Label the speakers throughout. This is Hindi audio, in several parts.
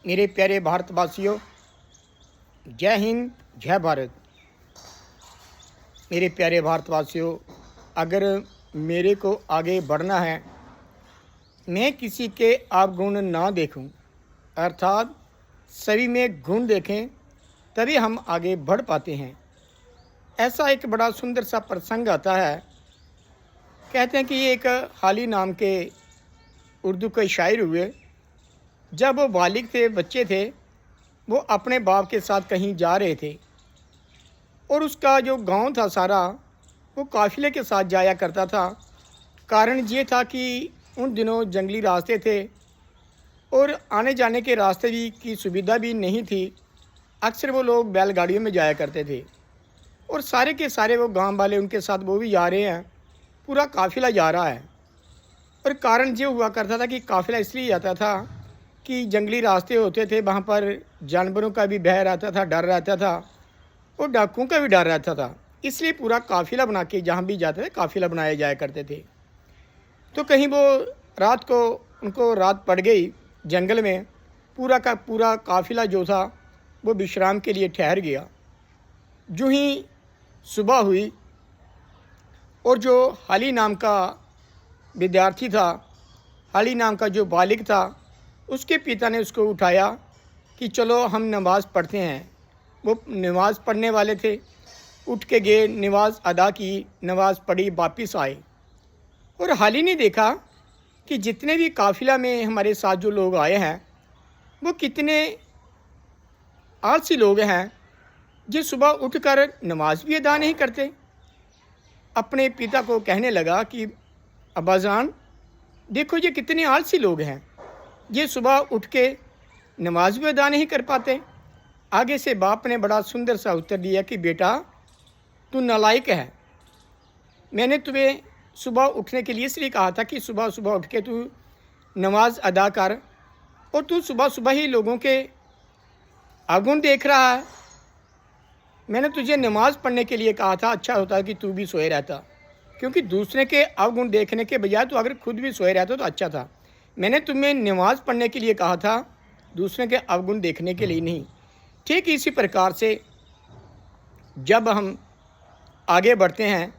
Speaker 1: मेरे प्यारे भारतवासियों, जय हिंद जय भारत। मेरे प्यारे भारतवासियों, अगर मेरे को आगे बढ़ना है, मैं किसी के अवगुण ना देखूं, अर्थात सभी में गुण देखें, तभी हम आगे बढ़ पाते हैं। ऐसा एक बड़ा सुंदर सा प्रसंग आता है। कहते हैं कि ये एक हाली नाम के उर्दू के शायर हुए। जब वो बालिग थे, बच्चे थे, वो अपने बाप के साथ कहीं जा रहे थे और उसका जो गांव था सारा, वो काफ़िले के साथ जाया करता था। कारण ये था कि उन दिनों जंगली रास्ते थे और आने जाने के रास्ते भी की सुविधा भी नहीं थी। अक्सर वो लोग बैलगाड़ियों में जाया करते थे और सारे के सारे वो गांव वाले उनके साथ वो भी जा रहे हैं, पूरा काफ़िला जा रहा है। और कारण ये हुआ करता था कि काफ़िला इसलिए जाता था कि जंगली रास्ते होते थे, वहाँ पर जानवरों का भी भय रहता था, डर रहता था और डाकुओं का भी डर रहता था। इसलिए पूरा काफ़िला बना के जहाँ भी जाते थे काफ़िला बनाए जाया करते थे। तो कहीं वो रात को उनको रात पड़ गई जंगल में, पूरा का पूरा काफ़िला जो था वो विश्राम के लिए ठहर गया। जो ही सुबह हुई और जो हाली नाम का विद्यार्थी था, हाली नाम का जो बालिग था, उसके पिता ने उसको उठाया कि चलो हम नमाज़ पढ़ते हैं। वो नमाज़ पढ़ने वाले थे, उठ के गए, नमाज़ अदा की, नमाज़ पढ़ी, वापस आए और हाली ने देखा कि जितने भी काफ़िला में हमारे साथ जो लोग आए हैं वो कितने आलसी लोग हैं, जो सुबह उठकर नमाज भी अदा नहीं करते। अपने पिता को कहने लगा कि अब्बाजान, देखो ये कितने आलसी लोग हैं, ये सुबह उठ के नमाज भी अदा नहीं कर पाते। आगे से बाप ने बड़ा सुंदर सा उत्तर दिया कि बेटा, तू नालायक है। मैंने तुम्हें सुबह उठने के लिए इसलिए कहा था कि सुबह सुबह उठ के तू नमाज अदा कर, और तू सुबह सुबह ही लोगों के अवगुण देख रहा है। मैंने तुझे नमाज़ पढ़ने के लिए कहा था, अच्छा होता कि तू भी सोए रहता, क्योंकि दूसरे के अवगुण देखने के बजाय तो अगर खुद भी सोए रहता तो अच्छा था। मैंने तुम्हें नमाज़ पढ़ने के लिए कहा था, दूसरे के अवगुण देखने के लिए नहीं। ठीक इसी प्रकार से जब हम आगे बढ़ते हैं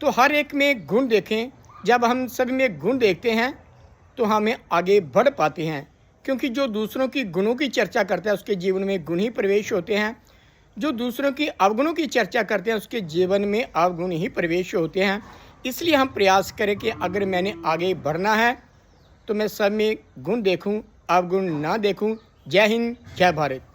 Speaker 1: तो हर एक में गुण देखें। जब हम सभी में गुण देखते हैं तो हमें आगे बढ़ पाते हैं, क्योंकि जो दूसरों की गुणों की चर्चा करता है उसके जीवन में गुण ही प्रवेश होते हैं। जो दूसरों की अवगुणों की चर्चा करते हैं उसके जीवन में अवगुण ही प्रवेश होते हैं। इसलिए हम प्रयास करें कि अगर मैंने आगे बढ़ना है तो मैं सब में गुण देखूं, अवगुण ना देखूं। जय हिंद जय भारत।